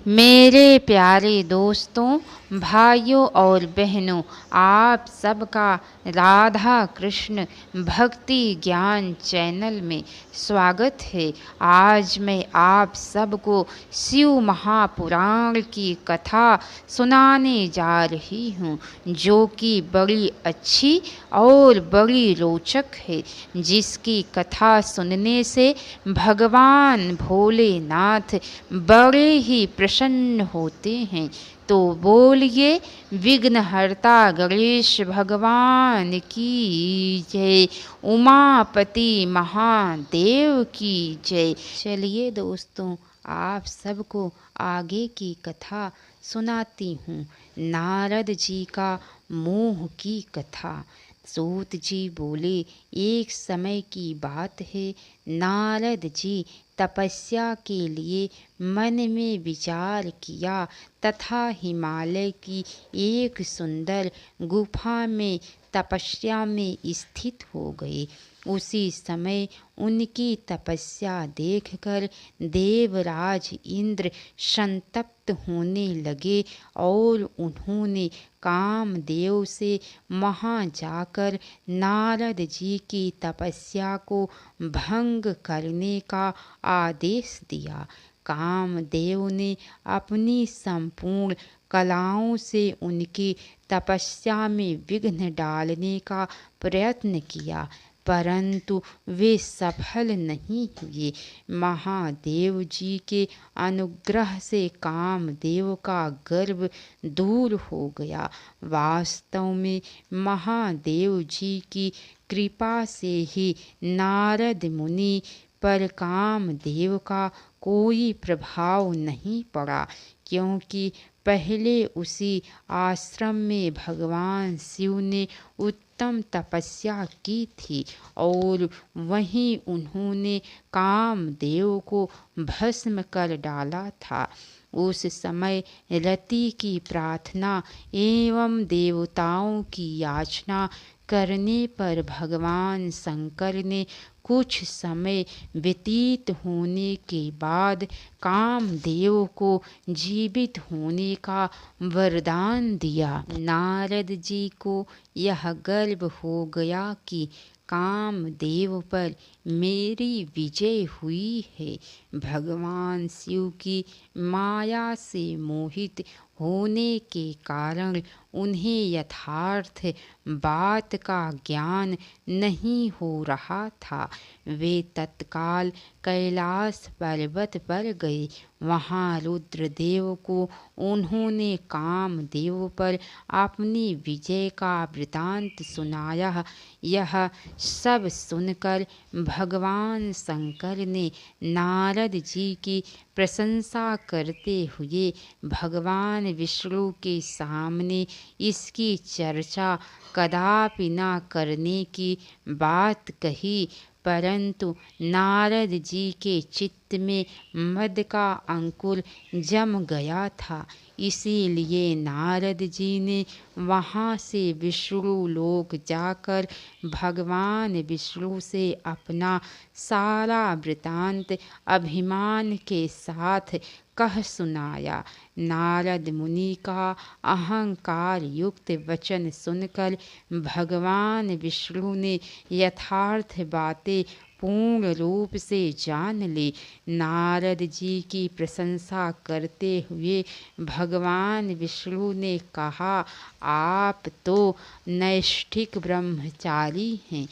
मेरे प्यारे दोस्तों, भाइयों और बहनों, आप सबका राधा कृष्ण भक्ति ज्ञान चैनल में स्वागत है। आज मैं आप सबको शिव महापुराण की कथा सुनाने जा रही हूँ, जो कि बड़ी अच्छी और बड़ी रोचक है, जिसकी कथा सुनने से भगवान भोलेनाथ बड़े ही प्रसन्न होते हैं। तो बोलिए, विघ्नहर्ता गणेश भगवान की जय, उमापति महादेव की जय। चलिए दोस्तों, आप सबको आगे की कथा सुनाती हूँ। नारद जी का मोह की कथा। सूत जी बोले, एक समय की बात है, नारद जी तपस्या के लिए मन में विचार किया तथा हिमालय की एक सुंदर गुफा में तपस्या में स्थित हो गए। उसी समय उनकी तपस्या देखकर देवराज इंद्र संतप्त होने लगे और उन्होंने कामदेव से वहाँ जाकर नारद जी की तपस्या को भंग करने का आदेश दिया। कामदेव ने अपनी संपूर्ण कलाओं से उनकी तपस्या में विघ्न डालने का प्रयत्न किया, परंतु वे सफल नहीं हुए। महादेव जी के अनुग्रह से कामदेव का गर्व दूर हो गया। वास्तव में महादेव जी की कृपा से ही नारद मुनि पर कामदेव का कोई प्रभाव नहीं पड़ा, क्योंकि पहले उसी आश्रम में भगवान शिव ने उत्तम तपस्या की थी और वहीं उन्होंने कामदेव को भस्म कर डाला था। उस समय रति की प्रार्थना एवं देवताओं की याचना करने पर भगवान शंकर ने कुछ समय व्यतीत होने के बाद कामदेव को जीवित होने का वरदान दिया। नारद जी को यह गर्व हो गया कि कामदेव पर मेरी विजय हुई है। भगवान शिव की माया से मोहित होने के कारण उन्हें यथार्थ बात का ज्ञान नहीं हो रहा था। वे तत्काल कैलाश पर्वत पर गए। वहाँ रुद्रदेव को उन्होंने कामदेव पर अपनी विजय का वृतांत सुनाया। यह सब सुनकर भगवान शंकर ने नारद जी की प्रशंसा करते हुए भगवान विष्णु के सामने इसकी चर्चा कदापि न करने की बात कही, परंतु नारद जी के चित्त में मद का अंकुर जम गया था। इसीलिए नारद जी ने वहाँ से विष्णु लोक जाकर भगवान विष्णु से अपना सारा वृतांत अभिमान के साथ कह सुनाया। नारद मुनि का अहंकार युक्त वचन सुनकर भगवान विष्णु ने यथार्थ बातें पूर्ण रूप से जान ली। नारद जी की प्रशंसा करते हुए भगवान विष्णु ने कहा, आप तो नैष्ठिक ब्रह्मचारी हैं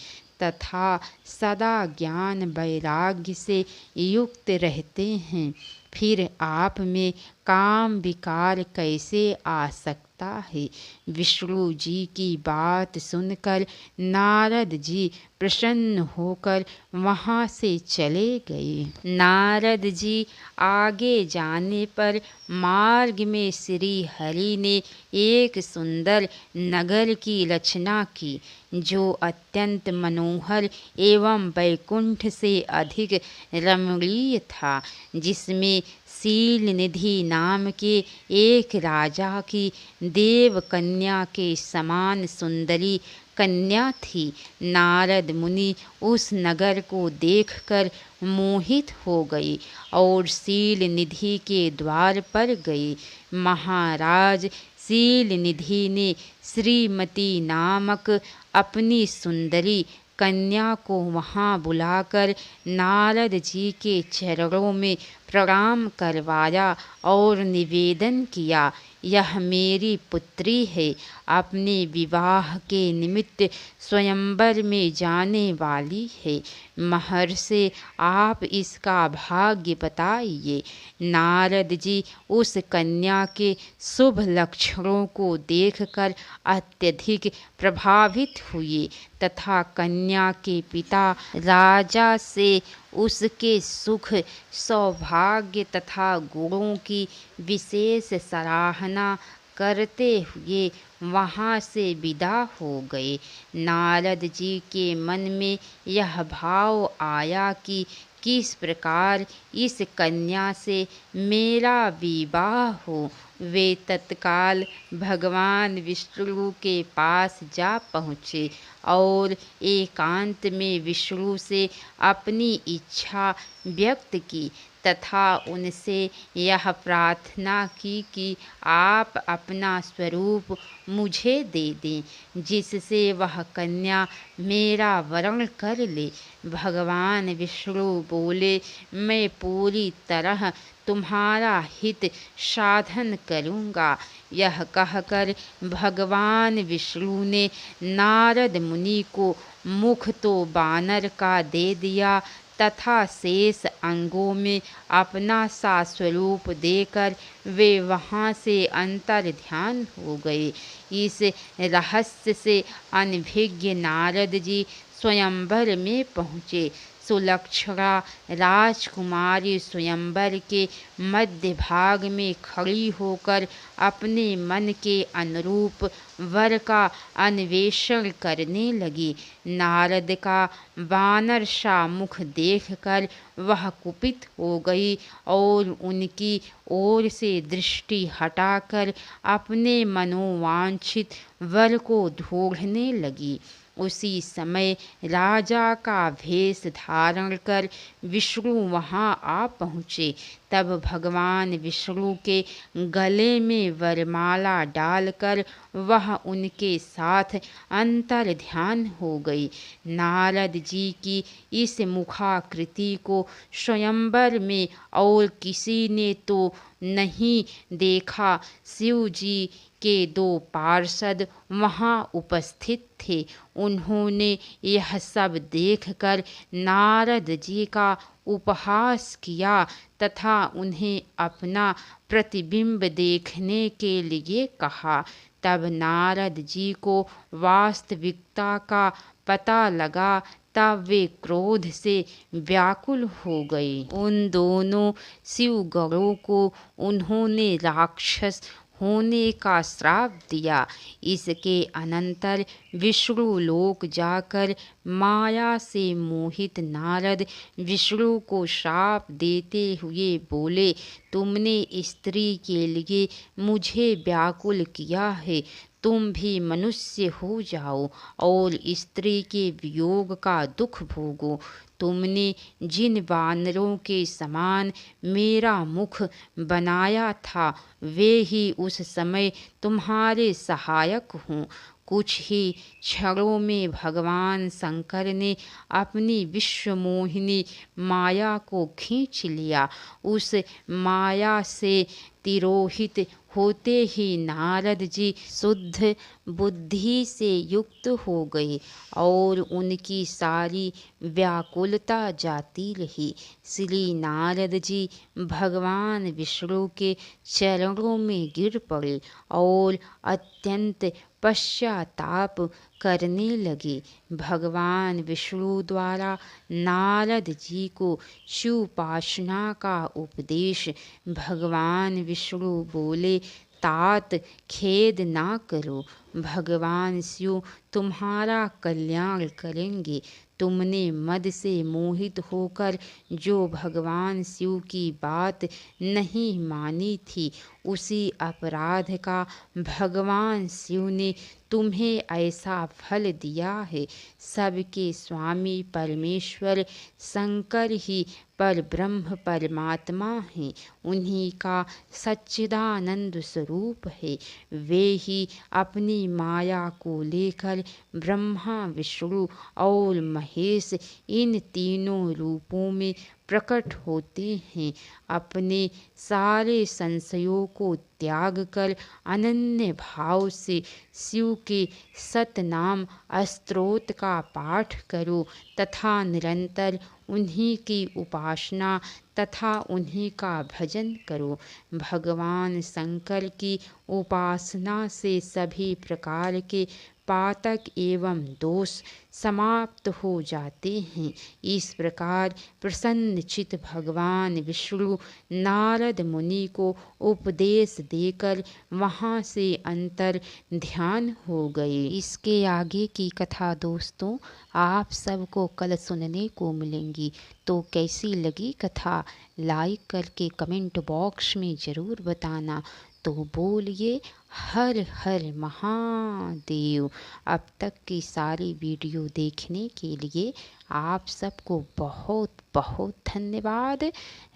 तथा सदा ज्ञान वैराग्य से युक्त रहते हैं, फिर आप में काम विकार कैसे आ सकता है। विष्णु जी की बात सुनकर नारद जी प्रसन्न होकर वहाँ से चले गए। नारद जी आगे जाने पर मार्ग में श्री हरि ने एक सुंदर नगर की रचना की, जो अत्यंत मनोहर एवं वैकुंठ से अधिक रमणीय था, जिसमें शीलनिधि नाम के एक राजा की देव कन्या के समान सुंदरी कन्या थी। नारद मुनि उस नगर को देखकर मोहित हो गए और शीलनिधि के द्वार पर गए। महाराज शीलनिधि ने श्रीमती नामक अपनी सुंदरी कन्या को वहाँ बुलाकर नारद जी के चरणों में प्रणाम करवाया और निवेदन किया, यह मेरी पुत्री है, अपने विवाह के निमित्त स्वयंवर में जाने वाली है। महर्षि आप इसका भाग्य बताइए। नारद जी उस कन्या के शुभ लक्षणों को देखकर अत्यधिक प्रभावित हुए तथा कन्या के पिता राजा से उसके सुख, सौभाग्य तथा गुणों की विशेष सराहना करते हुए वहाँ से विदा हो गए। नारद जी के मन में यह भाव आया कि किस प्रकार इस कन्या से मेरा विवाह हो। वे तत्काल भगवान विष्णु के पास जा पहुँचे और एकांत में विष्णु से अपनी इच्छा व्यक्त की तथा उनसे यह प्रार्थना की कि आप अपना स्वरूप मुझे दे दें, जिससे वह कन्या मेरा वरण कर ले। भगवान विष्णु बोले, मैं पूरी तरह तुम्हारा हित साधन करूँगा। यह कहकर भगवान विष्णु ने नारद मुनि को मुख तो बानर का दे दिया तथा शेष अंगों में अपना सा स्वरूप देकर वे वहाँ से अंतर ध्यान हो गए। इस रहस्य से अनभिज्ञ नारद जी स्वयंवर में पहुँचे। सुलक्षणा राजकुमारी स्वयंवर के मध्य भाग में खड़ी होकर अपने मन के अनुरूप वर का अन्वेषण करने लगी। नारद का वानर सा मुख देखकर वह कुपित हो गई और उनकी ओर से दृष्टि हटाकर अपने मनोवांछित वर को ढूंढने लगी। उसी समय राजा का भेष धारण कर विष्णु वहाँ आ पहुँचे। तब भगवान विष्णु के गले में वरमाला डालकर वह उनके साथ अंतर ध्यान हो गई। नारद जी की इस मुखाकृति को स्वयंवर में और किसी ने तो नहीं देखा। शिव जी के दो पार्षद वहाँ उपस्थित थे। उन्होंने यह सब देखकर नारद जी का उपहास किया तथा उन्हें अपना प्रतिबिंब देखने के लिए कहा। तब नारद जी को वास्तविकता का पता लगा। तब वे क्रोध से व्याकुल हो गए। उन दोनों शिवगणों को उन्होंने राक्षस होने का श्राप दिया। इसके अनंतर विष्णु लोक जाकर माया से मोहित नारद विष्णु को श्राप देते हुए बोले, तुमने स्त्री के लिए मुझे व्याकुल किया है, तुम भी मनुष्य हो जाओ और स्त्री के वियोग का दुख भोगो। तुमने जिन वानरों के समान मेरा मुख बनाया था वे ही उस समय तुम्हारे सहायक हों। कुछ ही क्षणों में भगवान शंकर ने अपनी विश्वमोहिनी माया को खींच लिया। उस माया से तिरोहित होते ही नारद जी शुद्ध बुद्धि से युक्त हो गए और उनकी सारी व्याकुलता जाती रही। श्री नारद जी भगवान विष्णु के चरणों में गिर पड़े और अत्यंत पश्चाताप करने लगे। भगवान विष्णु द्वारा नारद जी को शिवोपासना का उपदेश। भगवान विष्णु बोले, तात खेद ना करो, भगवान शिव तुम्हारा कल्याण करेंगे। तुमने मद से मोहित होकर जो भगवान शिव की बात नहीं मानी थी, उसी अपराध का भगवान शिव ने तुम्हें ऐसा फल दिया है। सबके स्वामी परमेश्वर शंकर ही पर ब्रह्म परमात्मा हैं, उन्हीं का सच्चिदानंद स्वरूप है। वे ही अपनी माया को लेकर ब्रह्मा विष्णु और महेश इन तीनों रूपों में प्रकट होते हैं। अपने सारे संशयों को त्याग कर अनन्य भाव से शिव के सतनाम स्तोत्र का पाठ करो तथा निरंतर उन्हीं की उपासना तथा उन्हीं का भजन करो। भगवान शंकर की उपासना से सभी प्रकार के पातक एवं दोष समाप्त हो जाते हैं। इस प्रकार प्रसन्नचित्त भगवान विष्णु नारद मुनि को उपदेश देकर वहाँ से अंतर ध्यान हो गए। इसके आगे की कथा दोस्तों आप सबको कल सुनने को मिलेंगी। तो कैसी लगी कथा लाइक करके कमेंट बॉक्स में ज़रूर बताना। तो बोलिए हर हर महादेव। अब तक की सारी वीडियो देखने के लिए आप सबको बहुत बहुत धन्यवाद।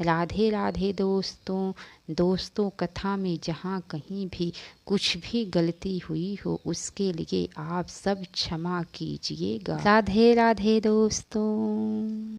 राधे राधे दोस्तों कथा में जहाँ कहीं भी कुछ भी गलती हुई हो उसके लिए आप सब क्षमा कीजिएगा। राधे राधे दोस्तों।